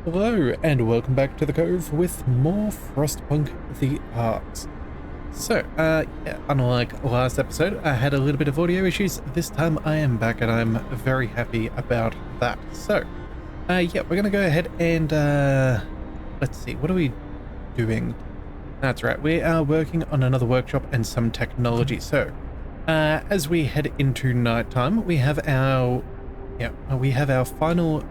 Hello and welcome back to the Cove with more Frostpunk the Arts. So, yeah, unlike last episode, I had a little bit of audio issues. This time I am back and I'm very happy about that. So, yeah, we're gonna go ahead and, let's see, what are we doing? That's right, we are working on another workshop and some technology. So, as we head into nighttime, we have our final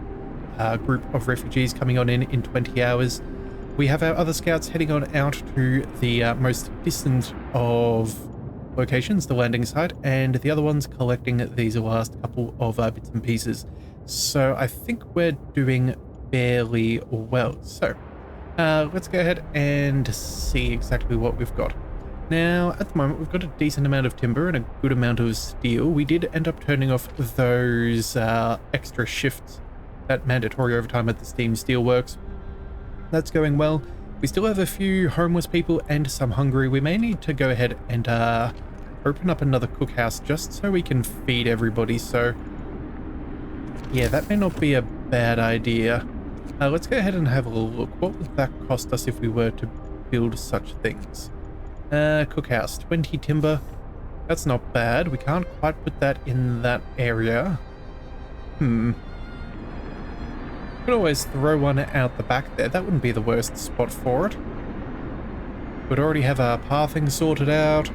group of refugees coming on in 20 hours. We have our other scouts heading on out to the most distant of locations, the landing site, and the other ones collecting these last couple of bits and pieces. So I think we're doing fairly well. So let's go ahead and see exactly what we've got. Now, at the moment, we've got a decent amount of timber and a good amount of steel. We did end up turning off those extra shifts, that mandatory overtime at the Steam Steelworks. That's going well. We still have a few homeless people and some hungry. We may need to go ahead and open up another cookhouse just so we can feed everybody. So yeah, that may not be a bad idea. Let's go ahead and have a look. What would that cost us if we were to build such things? Cookhouse, 20 timber. That's not bad. We can't quite put that in that area. Could always throw one out the back there. That wouldn't be the worst spot for it. We'd already have our pathing sorted out.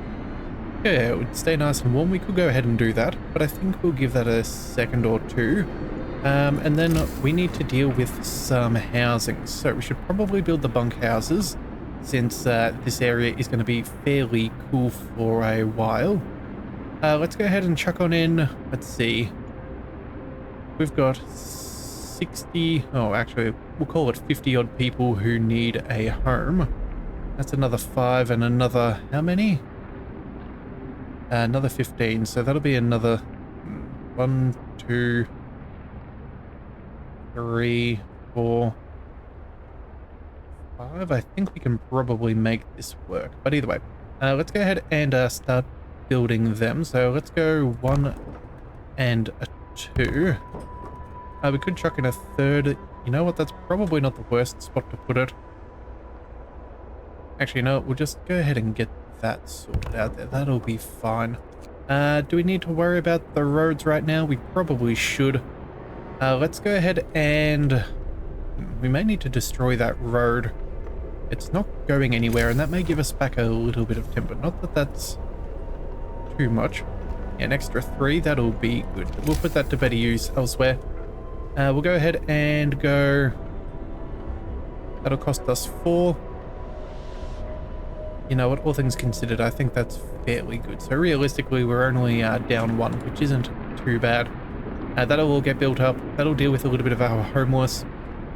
Yeah, it would stay nice and warm. We could go ahead and do that, but I think we'll give that a second or two. And then we need to deal with some housing. So we should probably build the bunkhouses, since this area is going to be fairly cool for a while. Let's go ahead and chuck on in. Let's see. We've got 60, oh actually we'll call it 50 odd people who need a home. That's another 5 and another, how many? Another 15, so that'll be another 1, 2, 3, 4, 5. I think we can probably make this work, but either way, let's go ahead and start building them. So let's go 1 and a 2. We could chuck in a third. You know what? That's probably not the worst spot to put it. Actually, no, we'll just go ahead and get that sorted out there. That'll be fine. Do we need to worry about the roads right now? We probably should. Let's go ahead and... we may need to destroy that road. It's not going anywhere, and that may give us back a little bit of timber. Not that that's too much. Yeah, an extra 3, that'll be good. We'll put that to better use elsewhere. We'll go ahead and go... that'll cost us 4. You know what, all things considered, I think that's fairly good. So realistically, we're only down 1, which isn't too bad. That'll all get built up. That'll deal with a little bit of our homeless.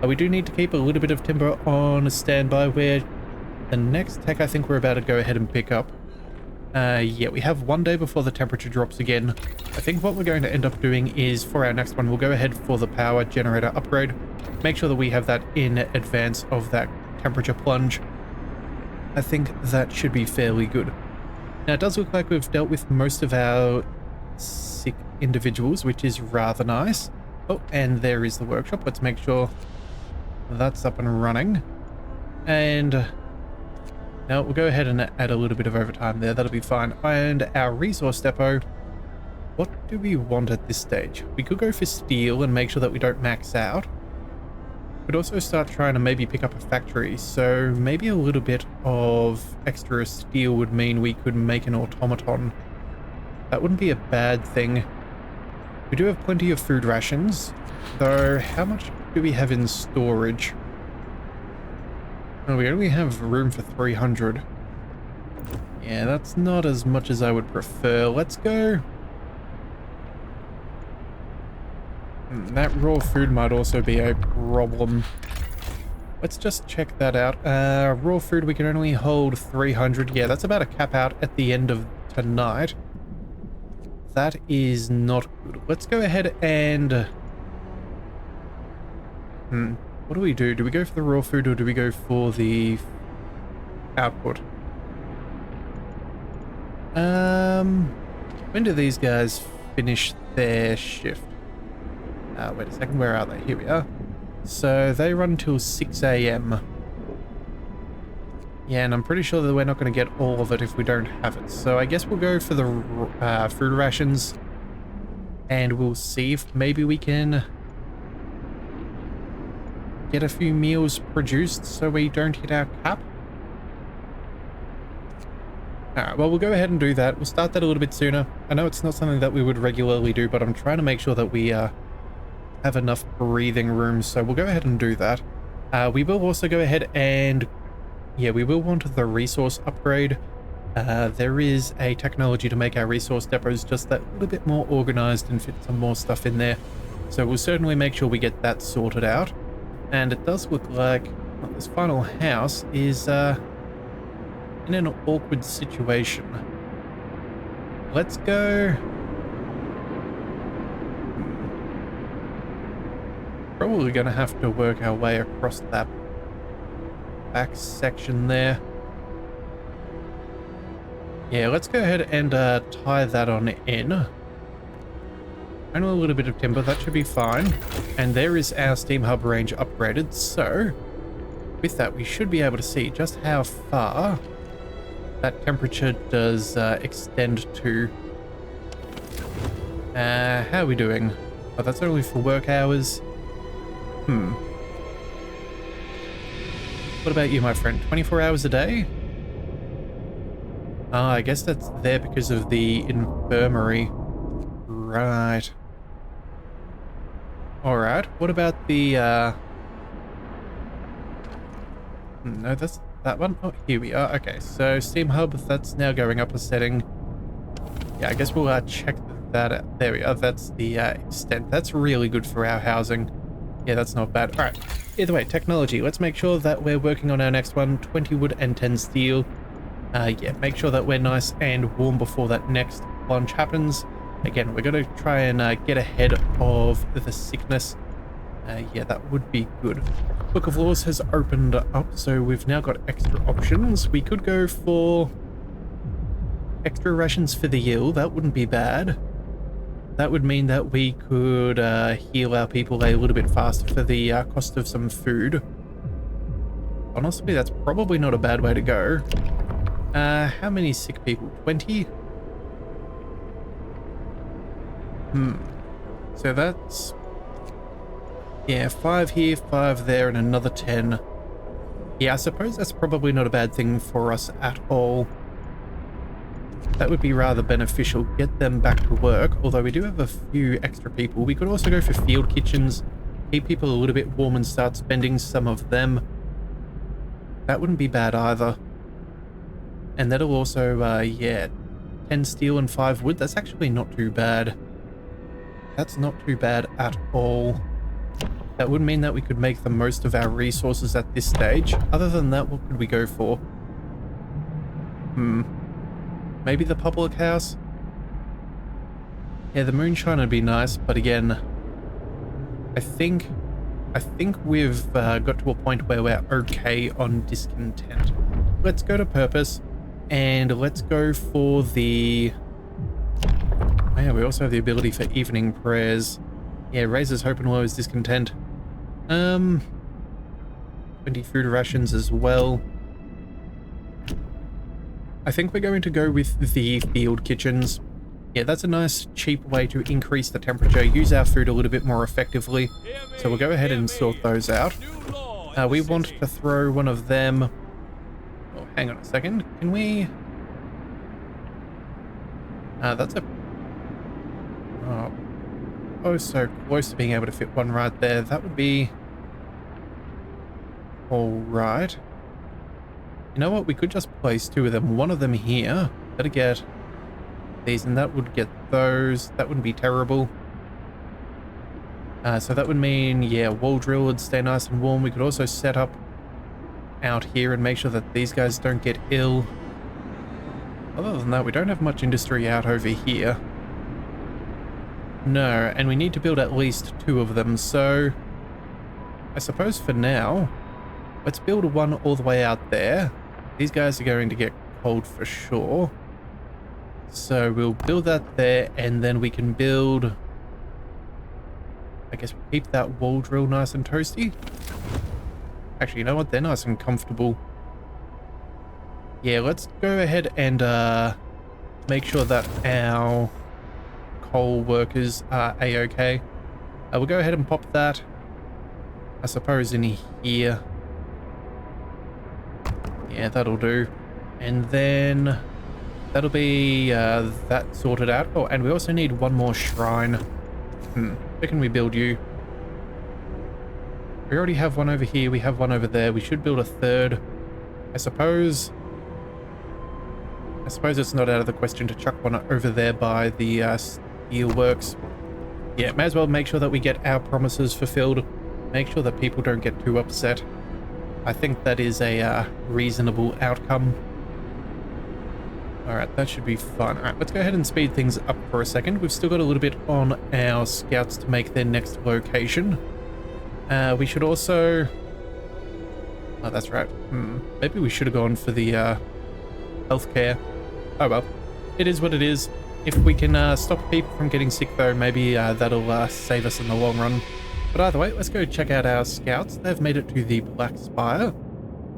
We do need to keep a little bit of timber on standby, where the next tech I think we're about to go ahead and pick up. Yeah, we have 1 day before the temperature drops again. I think what we're going to end up doing is, for our next one, we'll go ahead for the power generator upgrade. Make sure that we have that in advance of that temperature plunge. I think that should be fairly good. Now, it does look like we've dealt with most of our sick individuals, which is rather nice. Oh, and there is the workshop. Let's make sure that's up and running. And... now we'll go ahead and add a little bit of overtime there. That'll be fine. And our resource depot, what do we want at this stage? We could go for steel and make sure that we don't max out. Could also start trying to maybe pick up a factory. So maybe a little bit of extra steel would mean we could make an automaton. That wouldn't be a bad thing. We do have plenty of food rations, though how much do we have in storage? Oh, we only have room for 300. Yeah, that's not as much as I would prefer. Let's go. That raw food might also be a problem. Let's just check that out. Raw food, we can only hold 300. Yeah, that's about a cap out at the end of tonight. That is not good. Let's go ahead and... what do we do? Do we go for the raw food or do we go for the output? When do these guys finish their shift? Wait a second, where are they? Here we are. So they run till 6 a.m. Yeah, and I'm pretty sure that we're not going to get all of it if we don't have it. So I guess we'll go for the food rations. And we'll see if maybe we can get a few meals produced so we don't hit our cap. Alright, well, we'll go ahead and do that. We'll start that a little bit sooner. I know it's not something that we would regularly do, but I'm trying to make sure that we have enough breathing room, so we'll go ahead and do that. We will also go ahead and, yeah, we will want the resource upgrade. There is a technology to make our resource depots just that little bit more organized and fit some more stuff in there. So we'll certainly make sure we get that sorted out. And it does look like well, this final house is in an awkward situation. Let's go. Probably gonna have to work our way across that back section there. Yeah, let's go ahead and tie that on in. Only a little bit of timber, that should be fine. And there is our steam hub range upgraded, so with that we should be able to see just how far that temperature does extend to. How are we doing? Oh, that's only for work hours. What about you, my friend? 24 hours a day? Ah, I guess that's there because of the infirmary. Right. Alright, what about the, no, that's that one. Oh, here we are. Okay, so Steam Hub, that's now going up a setting. Yeah, I guess we'll check that out. There we are. That's the extent. That's really good for our housing. Yeah, that's not bad. Alright, either way, technology. Let's make sure that we're working on our next one. 20 wood and 10 steel. Yeah, make sure that we're nice and warm before that next lunch happens. Again, we're going to try and get ahead of the sickness. Yeah, that would be good. Book of Laws has opened up, so we've now got extra options. We could go for extra rations for the ill. That wouldn't be bad. That would mean that we could heal our people a little bit faster for the cost of some food. Honestly, that's probably not a bad way to go. How many sick people? 20? So that's... yeah, 5 here, 5 there, and another 10. Yeah, I suppose that's probably not a bad thing for us at all. That would be rather beneficial. Get them back to work, although we do have a few extra people. We could also go for field kitchens, keep people a little bit warm and start spending some of them. That wouldn't be bad either. And that'll also, yeah, 10 steel and 5 wood. That's actually not too bad. That's not too bad at all. That would mean that we could make the most of our resources at this stage. Other than that, what could we go for? Maybe the public house? Yeah, the moonshine would be nice, but again, I think we've got to a point where we're okay on discontent. Let's go to purpose, and let's go for the... oh yeah, we also have the ability for evening prayers. Yeah, raises hope and lowers discontent. 20 food rations as well. I think we're going to go with the field kitchens. Yeah, that's a nice, cheap way to increase the temperature, use our food a little bit more effectively. So we'll go ahead and sort those out. We want to throw one of them... oh, hang on a second. Can we... that's a... oh, so close to being able to fit one right there. That would be... alright. You know what? We could just place 2 of them. One of them here. Better get these, and that would get those. That wouldn't be terrible. So that would mean, yeah, wall drill would stay nice and warm. We could also set up out here and make sure that these guys don't get ill. Other than that, we don't have much industry out over here. No, and we need to build at least 2 of them, so I suppose for now, let's build one all the way out there. These guys are going to get cold for sure. So we'll build that there, and then we can build... I guess we'll keep that wall drill nice and toasty. Actually, you know what? They're nice and comfortable. Yeah, let's go ahead and make sure that our coal workers are a-okay. We'll go ahead and pop that, I suppose, in here. Yeah, that'll do. And then that'll be that sorted out. Oh, and we also need one more shrine. Where can we build you? We already have one over here. We have one over there. We should build a third. I suppose it's not out of the question to chuck one over there by the steelworks. Yeah, may as well make sure that we get our promises fulfilled. Make sure that people don't get too upset. I think that is a reasonable outcome. Alright, that should be fun. Alright, let's go ahead and speed things up for a second. We've still got a little bit on our scouts to make their next location. We should also... Oh, that's right. Maybe we should have gone for the healthcare. Oh well, it is what it is. If we can stop people from getting sick though, maybe that'll save us in the long run. But either way, let's go check out our scouts. They've made it to the Black Spire.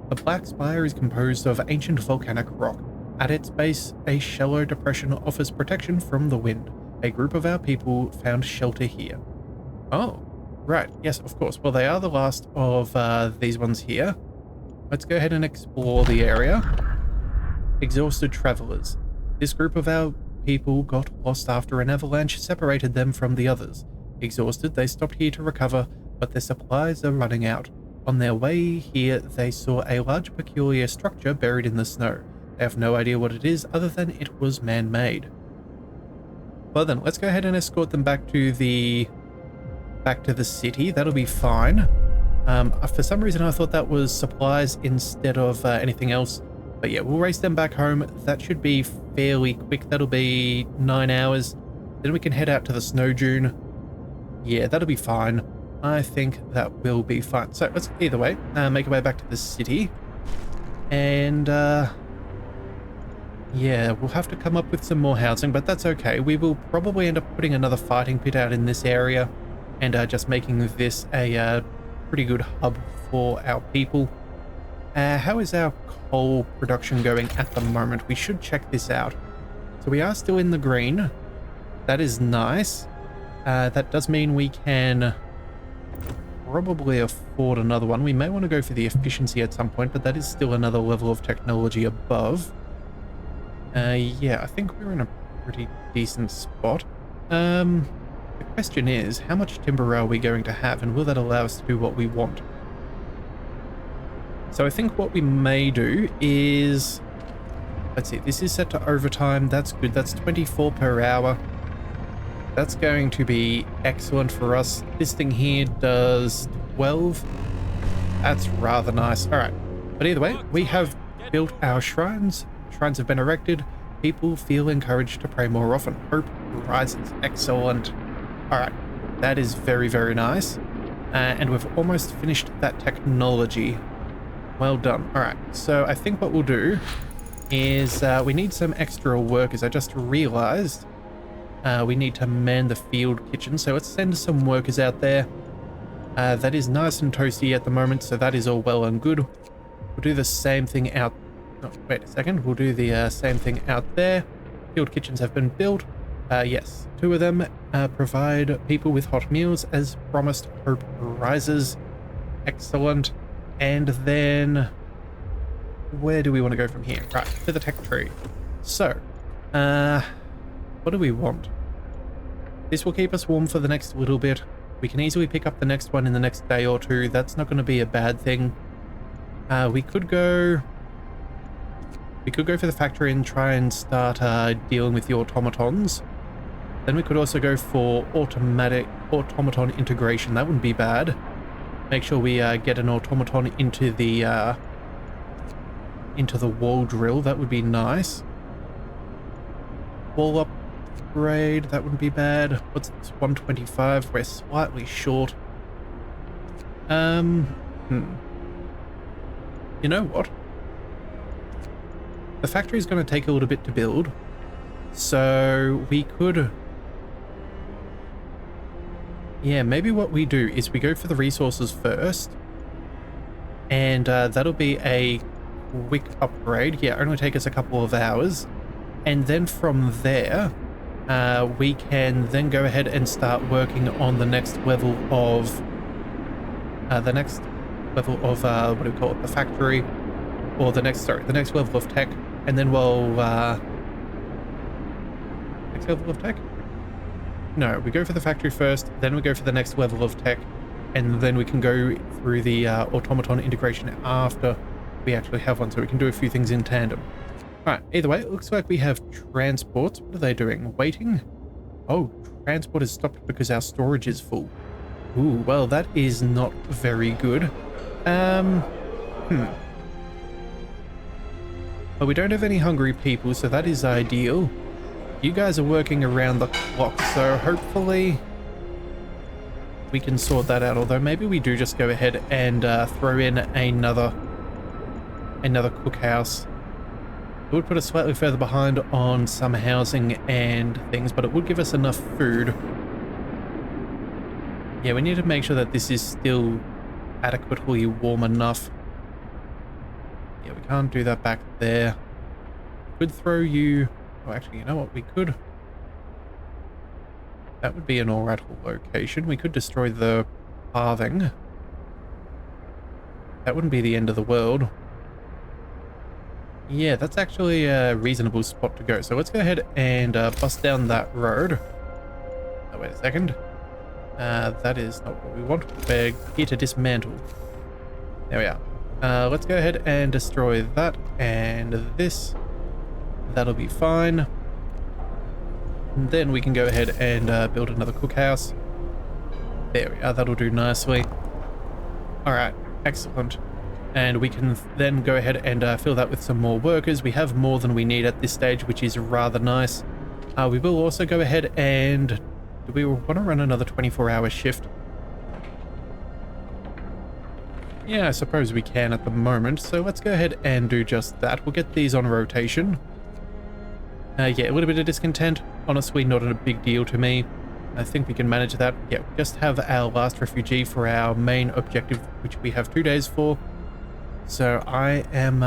The Black Spire is composed of ancient volcanic rock. At its base, a shallow depression offers protection from the wind. A group of our people found shelter here. Oh, right. Yes, of course. Well, they are the last of these ones here. Let's go ahead and explore the area. Exhausted travelers. This group of our people got lost after an avalanche separated them from the others. Exhausted, they stopped here to recover, but their supplies are running out. On their way here, they saw a large peculiar structure buried in the snow. They have no idea what it is other than it was man-made. Well then, let's go ahead and escort them back to the city. That'll be fine. For some reason I thought that was supplies instead of anything else. But yeah, we'll race them back home. That should be fairly quick. That'll be 9 hours. Then we can head out to the snow dune. Yeah, that'll be fine. I think that will be fine. So let's either way make our way back to the city. And yeah, we'll have to come up with some more housing, but that's okay. We will probably end up putting another fighting pit out in this area and just making this a pretty good hub for our people. How is our coal production going at the moment? We should check this out. So we are still in the green. That is nice. That does mean we can probably afford another one. We may want to go for the efficiency at some point, but that is still another level of technology above. Yeah, I think we're in a pretty decent spot. The question is, how much timber are we going to have, and will that allow us to do what we want? So I think what we may do is... Let's see, this is set to overtime. That's good. That's 24 per hour. That's going to be excellent for us. This thing here does 12. That's rather nice. All right. But either way, we have built our shrines. Shrines have been erected. People feel encouraged to pray more often. Hope rises. Excellent. All right. That is very, very nice. And we've almost finished that technology. Well done. All right. So I think what we'll do is we need some extra workers. I just realized we need to man the field kitchen. So let's send some workers out there. That is nice and toasty at the moment, so that is all well and good. We'll do the same thing out... Oh, wait a second. We'll do the same thing out there. Field kitchens have been built. Yes, 2 of them provide people with hot meals as promised. Hope rises. Excellent. And then... where do we want to go from here? Right, to the tech tree. So, what do we want? This will keep us warm for the next little bit. We can easily pick up the next one in the next day or 2. That's not going to be a bad thing. We could go for the factory and try and start dealing with the automatons. Then we could also go for automaton integration. That wouldn't be bad. Make sure we get an automaton into the wall drill. That would be nice. Wall upgrade. That wouldn't be bad. What's this? 125. We're slightly short. You know what? The factory is going to take a little bit to build, so we could Yeah, maybe what we do is we go for the resources first, and that'll be a quick upgrade. Yeah, only take us a couple of hours, and then from there, we can then go ahead and start working on the next level of what do we call it? The factory, or the next level of tech, and then we'll next level of tech. No, we go for the factory first, then we go for the next level of tech, and then we can go through the automaton integration after we actually have one, so we can do a few things in tandem. Alright, either way, it looks like we have transports. What are they doing? Waiting? Oh, transport is stopped because our storage is full. Ooh, well, that is not very good. Well, we don't have any hungry people, so that is ideal. You guys are working around the clock, so hopefully we can sort that out. Although maybe we do just go ahead and throw in another cookhouse. It would put us slightly further behind on some housing and things, but it would give us enough food. Yeah, we need to make sure that this is still adequately warm enough. Yeah, we can't do that back there. Could throw you... Oh, actually, you know what? We could... That would be an alright location. We could destroy the pathing. That wouldn't be the end of the world. Yeah, that's actually a reasonable spot to go. So let's go ahead and bust down that road. Oh, wait a second. That is not what we want. We're here to dismantle. There we are. Let's go ahead and destroy that and this. That'll be fine. And then we can go ahead and build another cookhouse. There we are. That'll do nicely. All right. Excellent. And we can then go ahead and fill that with some more workers. We have more than we need at this stage, which is rather nice. We will also go ahead and... Do we want to run another 24-hour shift? Yeah, I suppose we can at the moment. So let's go ahead and do just that. We'll get these on rotation. Yeah, a little bit of discontent. Honestly, not a big deal to me. I think we can manage that. Yeah, we just have our last refugee for our main objective, which we have 2 days for. So I am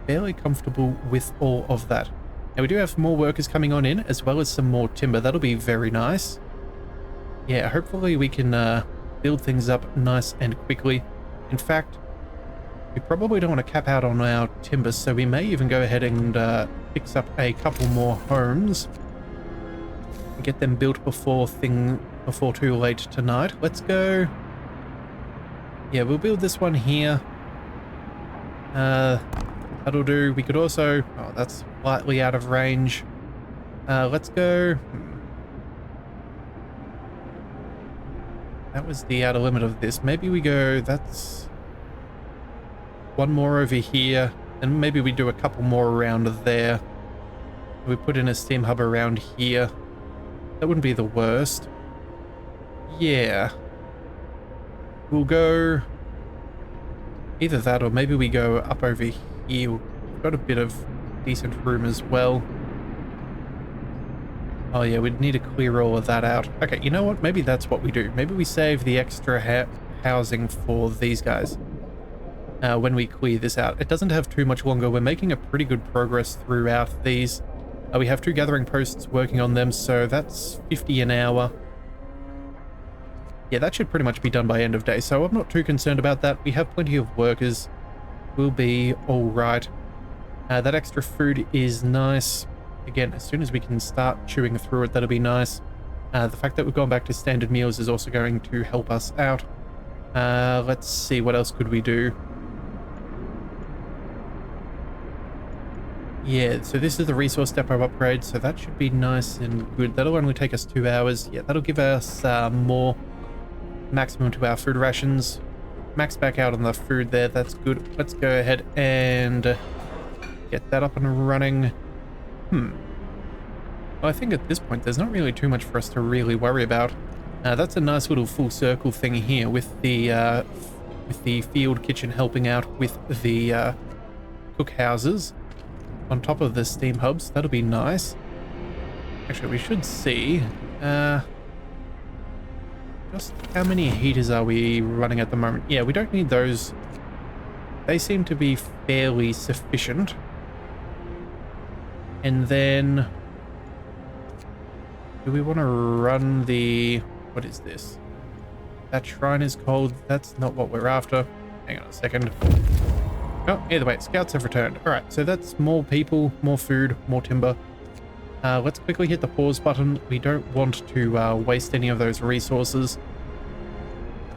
fairly comfortable with all of that. Now we do have more workers coming on in, as well as some more timber. That'll be very nice. Yeah, hopefully we can build things up nice and quickly. In fact, we probably don't want to cap out on our timber, so we may even go ahead and fix up a couple more homes and get them built before too late tonight. Let's go. Yeah, we'll build this one here. That'll do. We could also... Oh, that's slightly out of range. Let's go... That was the outer limit of this. Maybe we go... That's... One more over here. And maybe we do a couple more around there. We put in a steam hub around here. That wouldn't be the worst. Yeah. We'll go... Either that, or maybe we go up over here. We've got a bit of decent room as well. Oh yeah, we'd need to clear all of that out. Okay, you know what? Maybe that's what we do. Maybe we save the extra housing for these guys when we clear this out. It doesn't have too much longer. We're making a pretty good progress throughout these. We have 2 gathering posts working on them, so that's 50 an hour. Yeah, that should pretty much be done by end of day, so I'm not too concerned about that. We have plenty of workers. We'll be all right. That extra food is nice. Again, as soon as we can start chewing through it, that'll be nice. The fact that we've gone back to standard meals is also going to help us out. Let's see, what else could we do? Yeah, so this is the resource depot upgrade, so that should be nice and good. That'll only take us 2 hours. Yeah, that'll give us more maximum to our food rations. Max back out on the food there, that's good. Let's go ahead and get that up and running. Well, I think at this point there's not really too much for us to really worry about. That's a nice little full circle thing here with the field kitchen helping out with the cookhouses on top of the steam hubs. That'll be nice. Actually, we should see. just how many heaters are we running at the moment? Yeah, we don't need those. They seem to be fairly sufficient. And then, do we want to run the... What is this? That shrine is cold. That's not what we're after. Hang on a second. Oh, either way, scouts have returned. Alright, so that's more people, more food, more timber. Let's quickly hit the pause button. We don't want to waste any of those resources.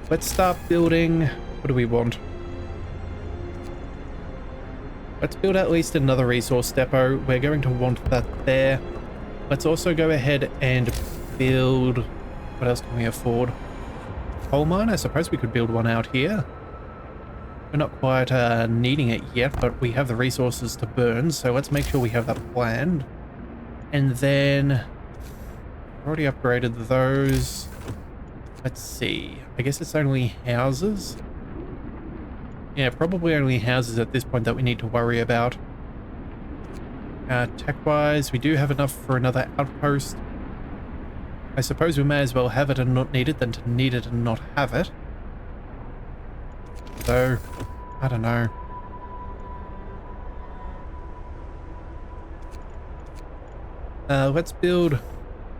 Let's start building... What do we want? Let's build at least another resource depot. We're going to want that there. Let's also go ahead and build... What else can we afford? Coal mine? I suppose we could build one out here. We're not quite needing it yet, but we have the resources to burn, so let's make sure we have that planned. And then... Already upgraded those. Let's see. I guess it's only houses. Yeah, probably only houses at this point that we need to worry about. Tech-wise, we do have enough for another outpost. I suppose we may as well have it and not need it than to need it and not have it. So, I don't know. Let's build...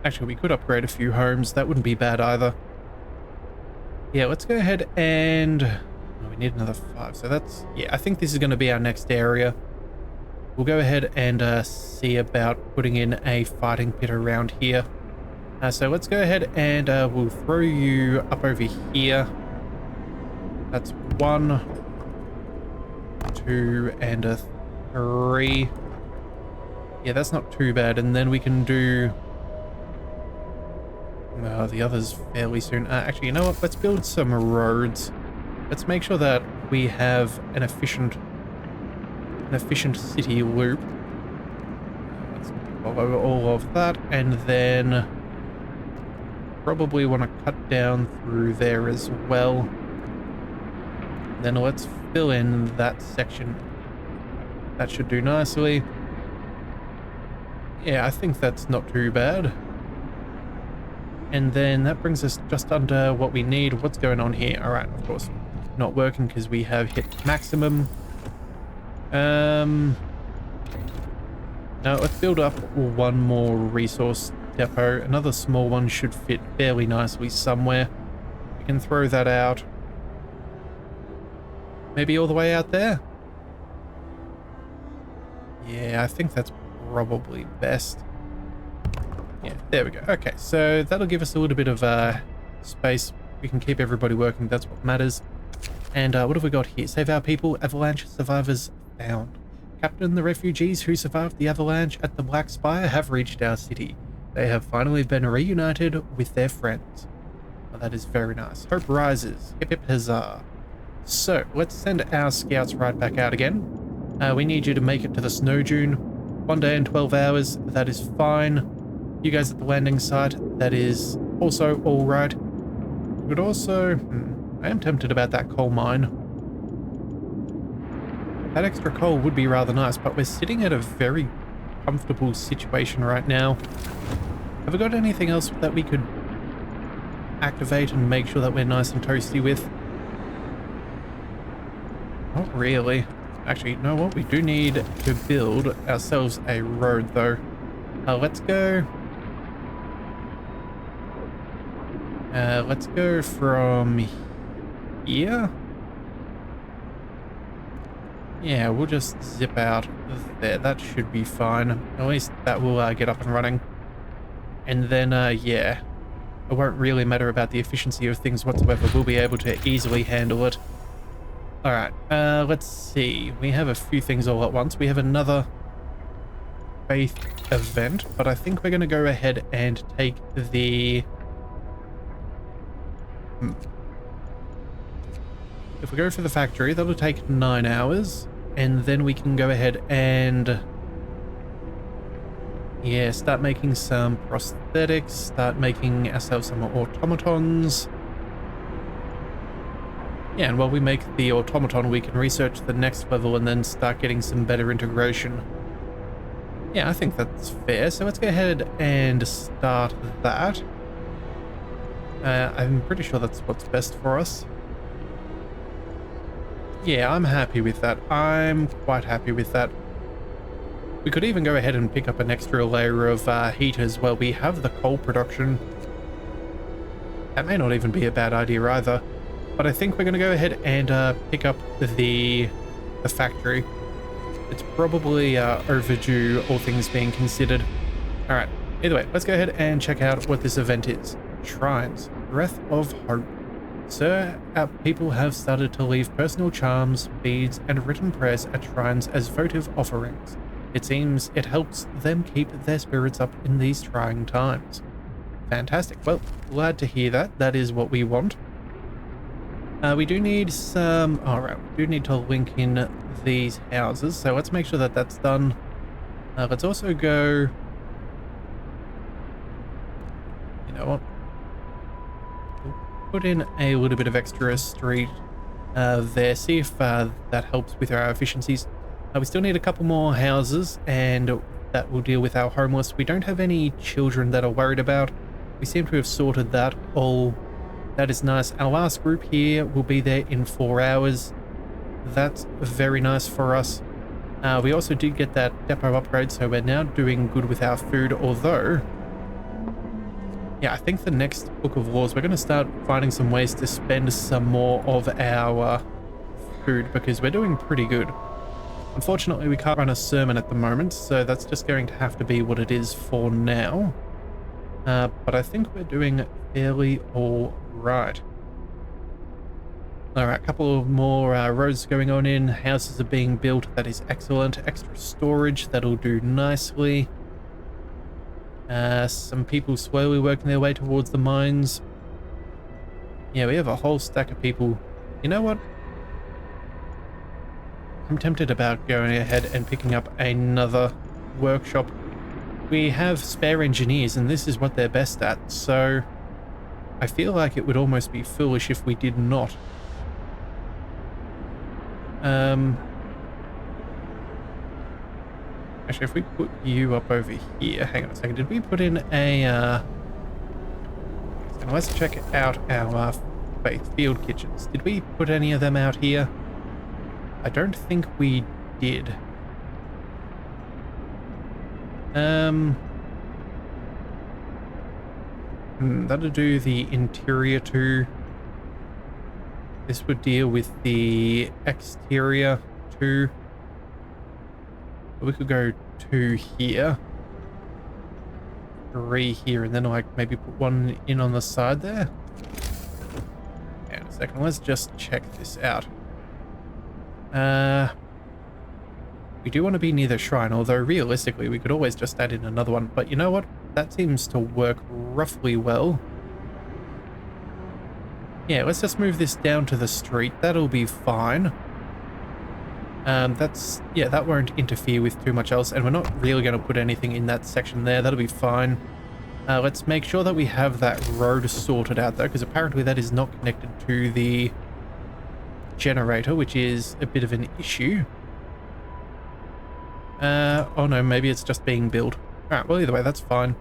Actually, we could upgrade a few homes. That wouldn't be bad either. Yeah, let's go ahead and... Oh, we need another 5. So that's... Yeah, I think this is going to be our next area. We'll go ahead and see about putting in a fighting pit around here. So let's go ahead and we'll throw you up over here. That's 1, 2, and a 3. Yeah, that's not too bad. And then we can do... the others fairly soon. Actually, you know what? Let's build some roads. Let's make sure that we have an efficient city loop. Let's follow all of that, and then probably want to cut down through there as well. Then let's fill in that section. That should do nicely. Yeah, I think that's not too bad. And then that brings us just under what we need. What's going on here? All right, of course, not working because we have hit maximum. Now let's build up one more resource depot. Another small one should fit fairly nicely somewhere. We can throw that out. Maybe all the way out there? Yeah, I think that's probably best. Yeah, there we go. Okay, so that'll give us a little bit of space. We can keep everybody working. That's what matters. And what have we got here? Save our people. Avalanche survivors found. Captain, the refugees who survived the avalanche at the Black Spire have reached our city. They have finally been reunited with their friends. Well, that is very nice. Hope rises. Hip hip huzzah. So, let's send our scouts right back out again. We need you to make it to the snow dune. 1 day and 12 hours. That is fine. You guys at the landing site. That is also alright. We could also... I am tempted about that coal mine. That extra coal would be rather nice, but we're sitting at a very comfortable situation right now. Have we got anything else that we could activate and make sure that we're nice and toasty with? Not really. Actually, you know what? We do need to build ourselves a road, though. Let's go... let's go from here. Yeah, we'll just zip out there. That should be fine. At least that will get up and running. And then, yeah, it won't really matter about the efficiency of things whatsoever. We'll be able to easily handle it. Alright, let's see. We have a few things all at once. We have another faith event, but I think we're going to go ahead and take the... If we go for the factory, that'll take 9 hours, and then we can go ahead and... yeah, start making some prosthetics, start making ourselves some automatons. Yeah, and while we make the automaton, we can research the next level and then start getting some better integration. Yeah, I think that's fair. So let's go ahead and start that. I'm pretty sure that's what's best for us. Yeah, I'm happy with that. I'm quite happy with that. We could even go ahead and pick up an extra layer of heat as well. We have the coal production. That may not even be a bad idea either. But I think we're going to go ahead and pick up the factory. It's probably overdue, all things being considered. Alright, either way, let's go ahead and check out what this event is. Shrines. Breath of Hope. Sir, our people have started to leave personal charms, beads, and written prayers at shrines as votive offerings. It seems it helps them keep their spirits up in these trying times. Fantastic. Well, glad to hear that. That is what we want. We do need some... Alright, we do need to link in these houses, so let's make sure that that's done. Let's also go... You know what? Put in a little bit of extra street there, see if that helps with our efficiencies. We still need a couple more houses, and that will deal with our homeless. We don't have any children that are worried about. We seem to have sorted that all. That is nice. Our last group here will be there in 4 hours. That's very nice for us. We also did get that depot upgrade, so we're now doing good with our food, although... Yeah, I think the next book of laws, we're going to start finding some ways to spend some more of our food, because we're doing pretty good. Unfortunately, we can't run a sermon at the moment, so that's just going to have to be what it is for now. But I think we're doing fairly all right. Alright, a couple of more roads going on in. Houses are being built. That is excellent. Extra storage. That'll do nicely. Some people slowly working their way towards the mines. Yeah, we have a whole stack of people. You know what? I'm tempted about going ahead and picking up another workshop. We have spare engineers, and this is what they're best at, so I feel like it would almost be foolish if we did not. Actually, if we put you up over here, hang on a second, did we put in a, so let's check out our field kitchens. Did we put any of them out here? I don't think we did. That'll do the interior too. This would deal with the exterior too. We could go 2 here, 3 here, and then like maybe put 1 in on the side there. Hang on a second, let's just check this out. We do want to be near the shrine, although realistically we could always just add in another one, but you know what? That seems to work roughly well. Yeah, let's just move this down to the street. That'll be fine. That won't interfere with too much else, and we're not really going to put anything in that section there. That'll be fine. Let's make sure that we have that road sorted out though, because apparently that is not connected to the generator, which is a bit of an issue. Oh no, maybe it's just being built. Alright, well either way, that's fine.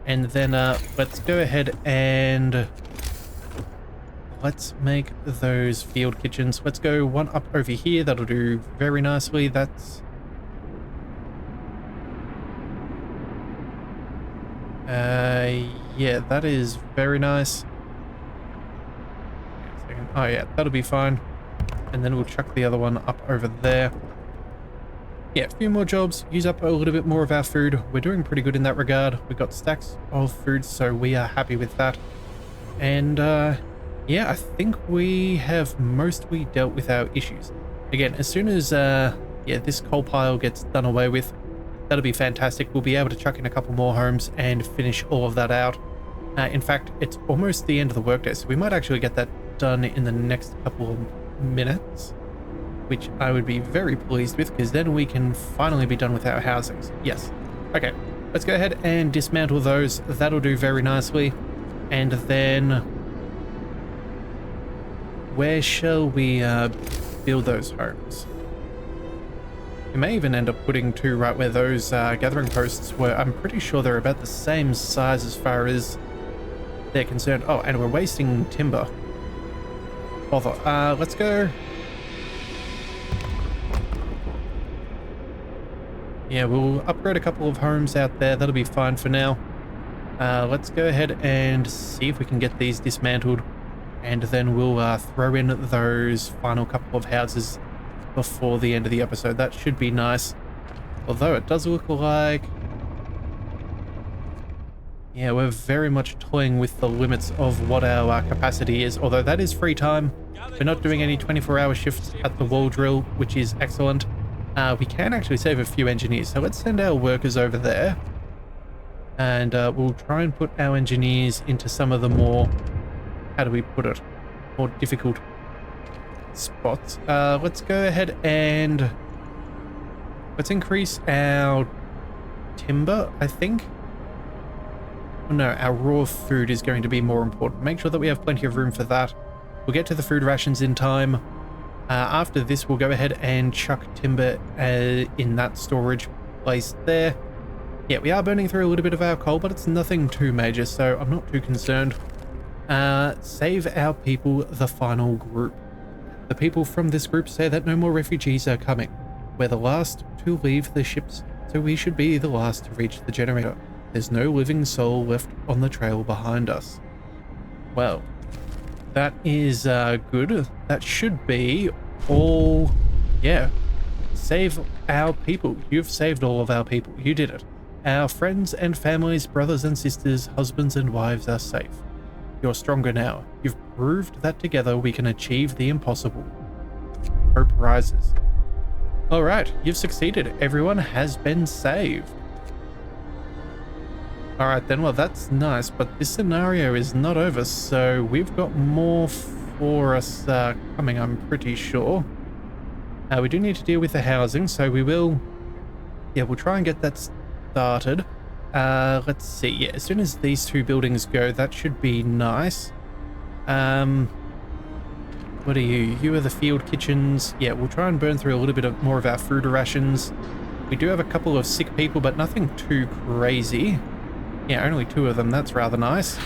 And then let's go ahead and let's make those field kitchens. Let's go 1 up over here. That'll do very nicely. That's... yeah, that is very nice. Oh yeah, that'll be fine. And then we'll chuck the other one up over there. Yeah, a few more jobs, use up a little bit more of our food. We're doing pretty good in that regard. We've got stacks of food, so we are happy with that. And yeah, I think we have mostly dealt with our issues. Again, as soon as this coal pile gets done away with, that'll be fantastic. We'll be able to chuck in a couple more homes and finish all of that out. In fact, it's almost the end of the workday, so we might actually get that done in the next couple of minutes, which I would be very pleased with, because then we can finally be done with our housings. Yes. Okay, let's go ahead and dismantle those. That'll do very nicely. And then where shall we build those homes? We may even end up putting 2 right where those gathering posts were. I'm pretty sure they're about the same size as far as they're concerned. Oh, and we're wasting timber. Bother. Let's go. Yeah, we'll upgrade a couple of homes out there. That'll be fine for now. Let's go ahead and see if we can get these dismantled. And then we'll throw in those final couple of houses before the end of the episode. That should be nice. Although it does look like... yeah, we're very much toying with the limits of what our capacity is. Although that is free time. We're not doing any 24-hour shifts at the wall drill, which is excellent. We can actually save a few engineers. So let's send our workers over there. And we'll try and put our engineers into some of the more... how do we put it? More difficult spots. Let's go ahead and... let's increase our timber, I think. Oh, no, our raw food is going to be more important. Make sure that we have plenty of room for that. We'll get to the food rations in time. After this, we'll go ahead and chuck timber in that storage place there. Yeah, we are burning through a little bit of our coal, but it's nothing too major, so I'm not too concerned. Save our people, the final group. The people from this group say that no more refugees are coming. We're the last to leave the ships, so we should be the last to reach the generator. There's no living soul left on the trail behind us. Well, that is good. That should be all... yeah. Save our people. You've saved all of our people. You did it. Our friends and families, brothers and sisters, husbands and wives are safe. You're stronger now. You've proved that together we can achieve the impossible. Hope rises. Alright, you've succeeded. Everyone has been saved. Alright then, well that's nice, but this scenario is not over, so we've got more for us coming, I'm pretty sure. We do need to deal with the housing, so we will... yeah, we'll try and get that started. Let's see, yeah, as soon as these two buildings go, that should be nice. What are you? You are the field kitchens. Yeah, we'll try and burn through a little bit more of our food rations. We do have a couple of sick people, but nothing too crazy. Yeah, only 2 of them. That's rather nice.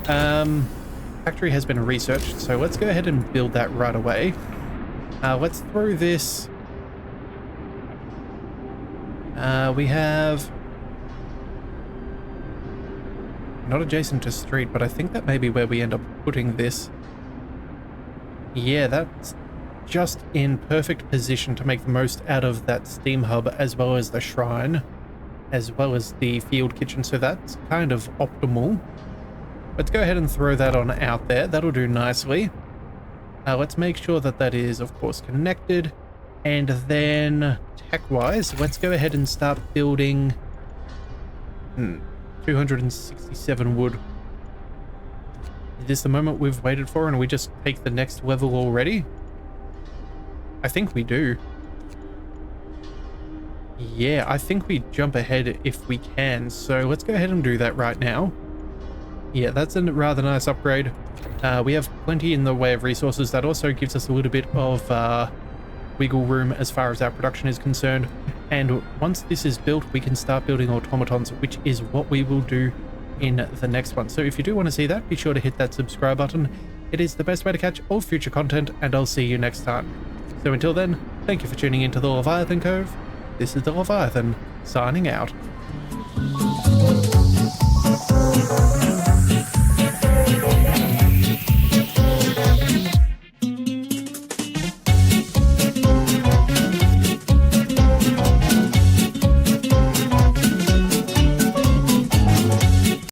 Factory has been researched, so let's go ahead and build that right away. Let's throw this... we have... not adjacent to street, but I think that may be where we end up putting this. Yeah, that's just in perfect position to make the most out of that steam hub, as well as the shrine, as well as the field kitchen, so that's kind of optimal. Let's go ahead and throw that on out there. That'll do nicely. Let's make sure that that is, of course, connected. And then, tech-wise, let's go ahead and start building... 267 wood. Is this the moment we've waited for and we just take the next level already? I think we do. Yeah, I think we jump ahead if we can, so let's go ahead and do that right now. Yeah, that's a rather nice upgrade. We have plenty in the way of resources. That also gives us a little bit of wiggle room as far as our production is concerned. And once this is built, we can start building automatons, which is what we will do in the next one. So if you do want to see that, be sure to hit that subscribe button. It is the best way to catch all future content, and I'll see you next time. So until then, thank you for tuning into the Leviathan Cove. This is the Leviathan, signing out.